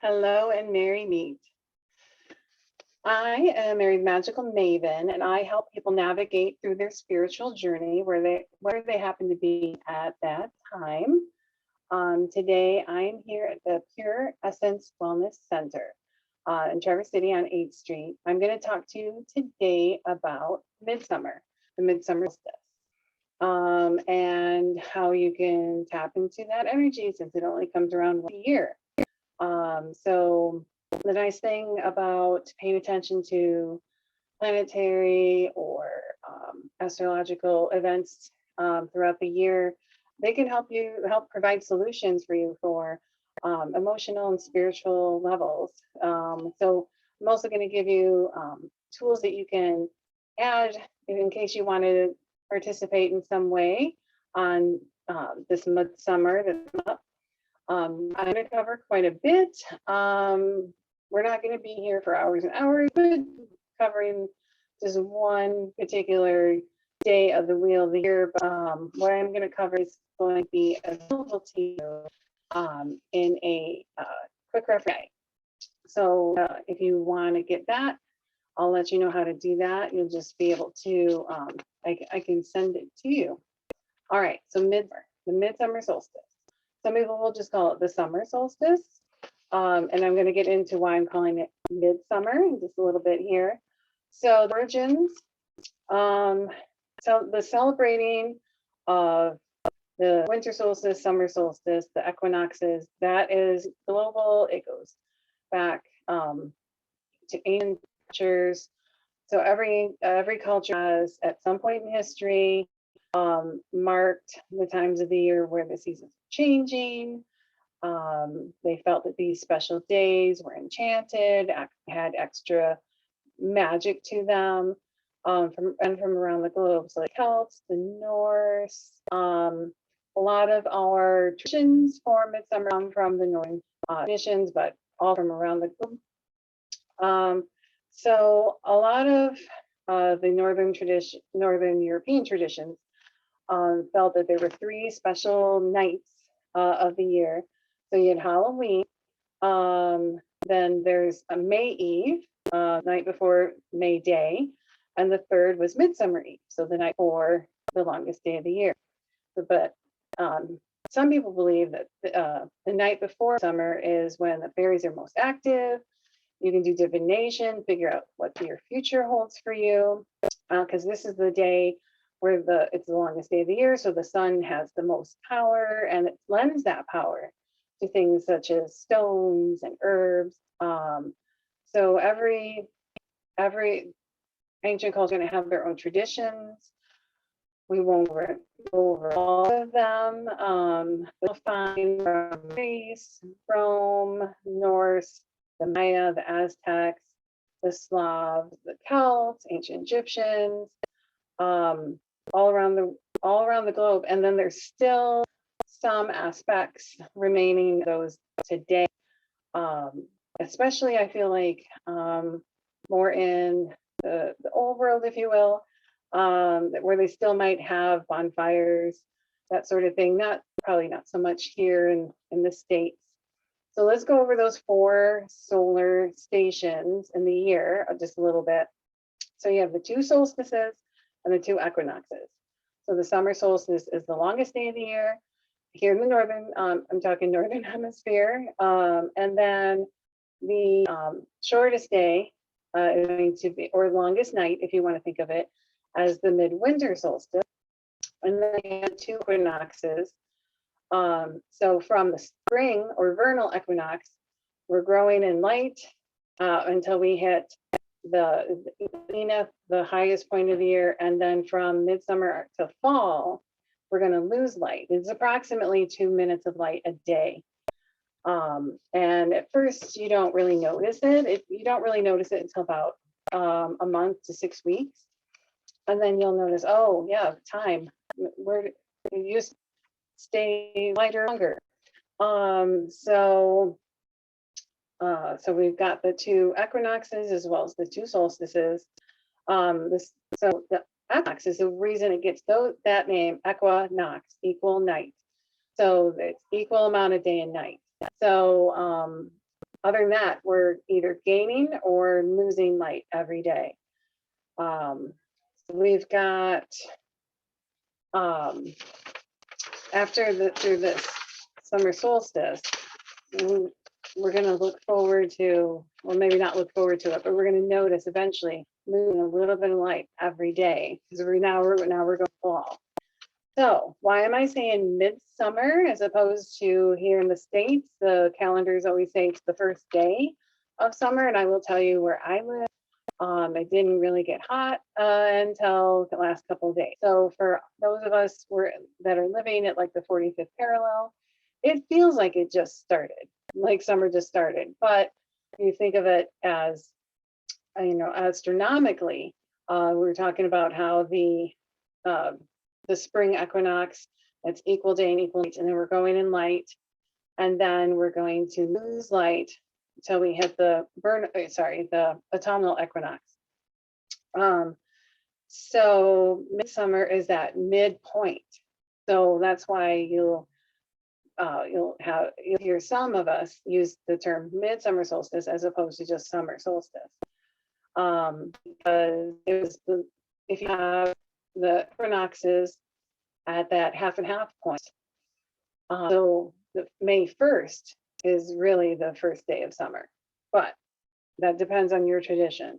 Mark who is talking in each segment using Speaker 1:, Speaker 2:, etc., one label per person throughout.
Speaker 1: Hello and merry meet. I am Merrie the Magickal Maeven, and I help people navigate through their spiritual journey where they happen to be at that time. Today, I am here at the Pure Essence Wellness Center in Traverse City on 8th Street. I'm going to talk to you today about midsummer, the midsummer solstice, and how you can tap into that energy since it only comes around once a year. So the nice thing about paying attention to planetary or astrological events throughout the year, they can help provide solutions for you for emotional and spiritual levels. So I'm also going to give you tools that you can add in case you want to participate in some way on this midsummer that's up. I'm going to cover quite a bit. We're not going to be here for hours and hours, but covering just one particular day of the wheel of the year. What I'm going to cover is going to be available to you in a quick reference. So if you want to get that, I'll let you know how to do that. You'll just be able to, I can send it to you. All right, so the midsummer solstice. Some people will just call it the summer solstice. And I'm going to get into why I'm calling it midsummer in just a little bit here. So the origins, so the celebrating of the winter solstice, summer solstice, the equinoxes, that is global. It goes back to ancient cultures. So every culture has at some point in history marked the times of the year where the seasons are changing. They felt that these special days were enchanted, had extra magic to them, from around the globe. So the Celts, the Norse, a lot of our traditions for midsummer come from the Northern traditions, but all from around the globe. So a lot of the Northern European traditions felt that there were three special nights of the year. So you had Halloween, then there's a May Eve, night before May Day, and the third was Midsummer Eve, so the night before the longest day of the year. But some people believe that the night before summer is when the fairies are most active. You can do divination, figure out what your future holds for you, because this is the day where it's the longest day of the year, so the sun has the most power, and it lends that power to things such as stones and herbs. So every ancient culture is going to have their own traditions. We won't go over all of them. You'll find from Greece, Rome, Norse, the Maya, the Aztecs, the Slavs, the Celts, ancient Egyptians, all around the globe. And then there's still some aspects remaining those today, especially I feel like more in the old world, if you will, where they still might have bonfires, that sort of thing. Probably not so much here in the States. So let's go over those 4 solar stations in the year just a little bit. So you have the 2 solstices and the 2 equinoxes. So the summer solstice is the longest day of the year here in the northern, I'm talking northern hemisphere. And then the shortest day is going to be, or longest night, if you want to think of it, as the midwinter solstice. And then you have 2 equinoxes. So from the spring or vernal equinox, we're growing in light until we hit the zenith, the highest point of the year, and then from midsummer to fall, we're going to lose light. It's approximately 2 minutes of light a day. And at first, you don't really notice it. You don't really notice it until about a month to 6 weeks. And then you'll notice, oh, yeah, time. Where you used to stay lighter longer. So we've got the 2 equinoxes as well as the 2 solstices. So the equinox is the reason it gets that name, equinox, equal night. So it's equal amount of day and night. So other than that, we're either gaining or losing light every day. So we've got through this summer solstice, we're going to look forward to, well, maybe not look forward to it, but we're going to notice eventually losing a little bit of light every day, because we're going fall. So why am I saying midsummer as opposed to here in the States? The calendars always say it's the first day of summer, and I will tell you where I live, it didn't really get hot until the last couple of days. So for those of us that are living at like the 45th parallel, it feels like it just started, like summer just started. But you think of it as, astronomically, we're talking about how the spring equinox, that's equal day and equal night, and then we're going in light, and then we're going to lose light until we hit the autumnal equinox. So midsummer is that midpoint. So that's why you'll hear some of us use the term midsummer solstice as opposed to just summer solstice. Because if you have the equinoxes at that half and half point, so the May 1st is really the first day of summer, but that depends on your tradition.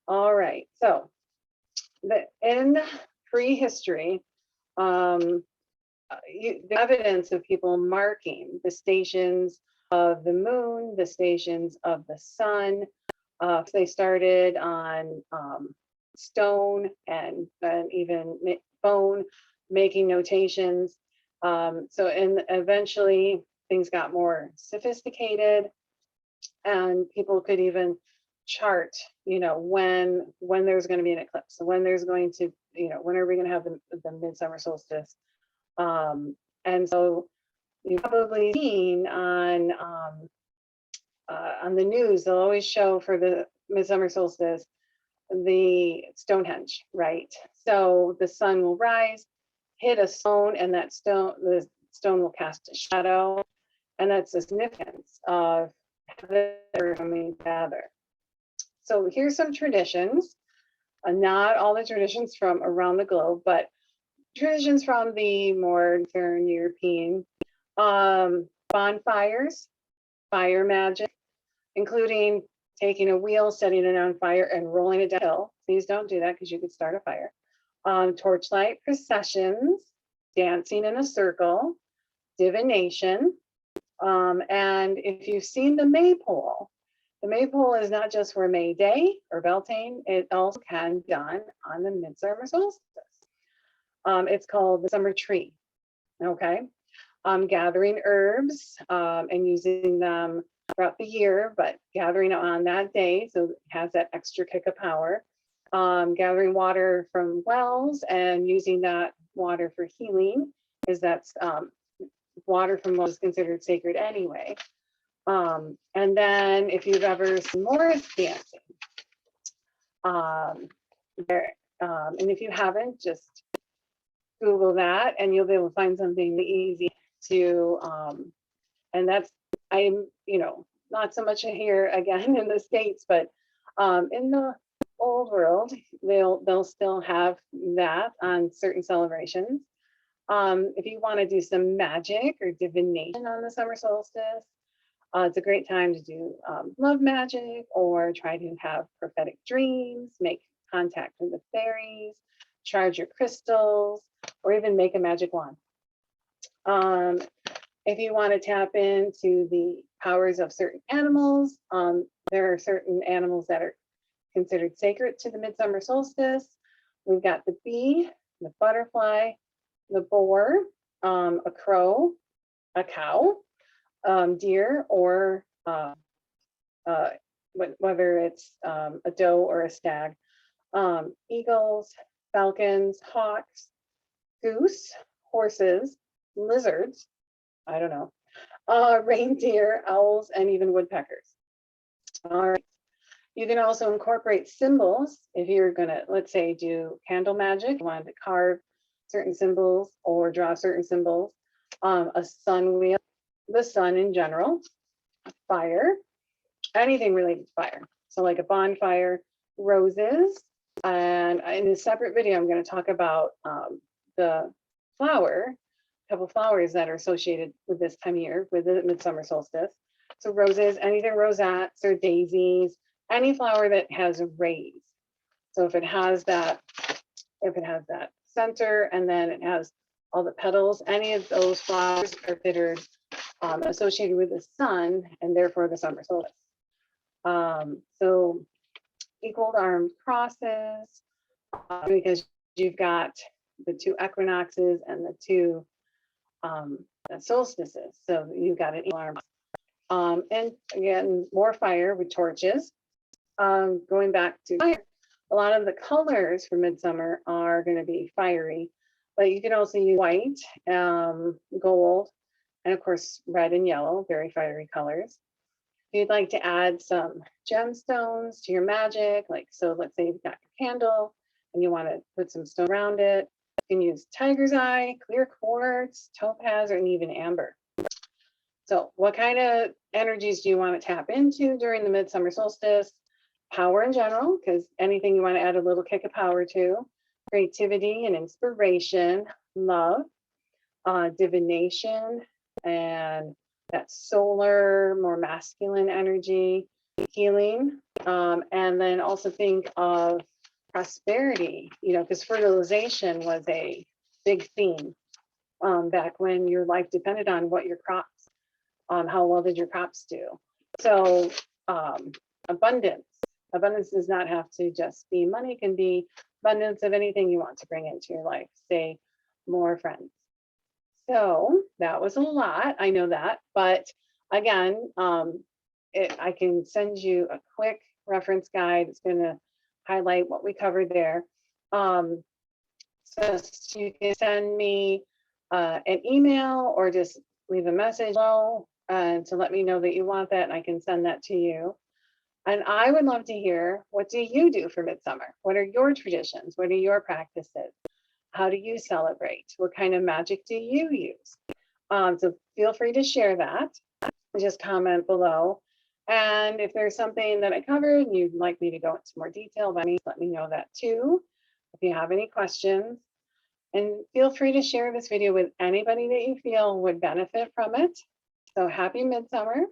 Speaker 1: All right, so in prehistory, the evidence of people marking the stations of the moon, the stations of the sun. They started on stone and even bone, making notations. And eventually things got more sophisticated, and people could even chart, when there's going to be an eclipse, when there's going to, when are we going to have the midsummer solstice. And so you've probably seen on the news, they'll always show for the midsummer solstice the Stonehenge, right? So the sun will rise, hit a stone, and the stone will cast a shadow, and that's the significance of coming together. So here's some traditions, not all the traditions from around the globe, but traditions from the more northern European. Bonfires, fire magic, including taking a wheel, setting it on fire, and rolling it downhill. Please don't do that because you could start a fire. Torchlight processions, dancing in a circle, divination. And if you've seen the maypole is not just for May Day or Beltane, it also can be done on the midsummer solstice. It's called the summer tree, okay? Gathering herbs and using them throughout the year, but gathering on that day, so it has that extra kick of power. Gathering water from wells and using that water for healing, is that's water from wells is considered sacred anyway. And then if you've ever seen Morris dancing, and if you haven't, just Google that and you'll be able to find something easy to, and that's, I'm, not so much here again in the States, but in the old world, they'll still have that on certain celebrations. If you want to do some magic or divination on the summer solstice, it's a great time to do love magic, or try to have prophetic dreams, make contact with the fairies, charge your crystals, or even make a magic wand. If you want to tap into the powers of certain animals, there are certain animals that are considered sacred to the midsummer solstice. We've got the bee, the butterfly, the boar, a crow, a cow, deer, or whether it's a doe or a stag, eagles, falcons, hawks, goose, horses, lizards, I don't know, reindeer, owls, and even woodpeckers. All right. You can also incorporate symbols if you're gonna, let's say, do candle magic, you want to carve certain symbols or draw certain symbols. A sun wheel, the sun in general, fire, anything related to fire. So like a bonfire, roses, and in a separate video, I'm going to talk about the flower, a couple flowers that are associated with this time of year, with the midsummer solstice. So roses, anything rosettes or daisies, any flower that has rays. So if it has that center and then it has all the petals, any of those flowers are considered associated with the sun and therefore the summer solstice. So equal armed crosses, because you've got the two equinoxes and the two solstices. So you've got an equal arm. And again, more fire with torches. Going back to fire, a lot of the colors for midsummer are going to be fiery, but you can also use white, gold, and of course red and yellow, very fiery colors. If you'd like to add some gemstones to your magic, like, so let's say you've got your candle and you want to put some stone around it, you can use tiger's eye, clear quartz, topaz, or even amber. So what kind of energies do you want to tap into during the midsummer solstice? Power in general, because anything you want to add a little kick of power to, creativity and inspiration, love, divination, and that solar, more masculine energy, healing, and then also think of prosperity, you know, because fertilization was a big theme back when your life depended on what your crops, how well did your crops do. So abundance does not have to just be money, it can be abundance of anything you want to bring into your life, say more friends. So that was a lot, I know that, but again, I can send you a quick reference guide. It's going to highlight what we covered there. So you can send me an email or just leave a message below to let me know that you want that, and I can send that to you. And I would love to hear, what do you do for midsummer? What are your traditions? What are your practices? How do you celebrate? What kind of magic do you use? So feel free to share that. Just comment below. And if there's something that I covered and you'd like me to go into more detail, let me know that too. If you have any questions, and feel free to share this video with anybody that you feel would benefit from it. So happy midsummer,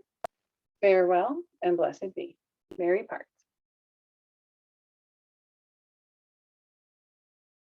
Speaker 1: farewell, and blessed be. Merrie Park.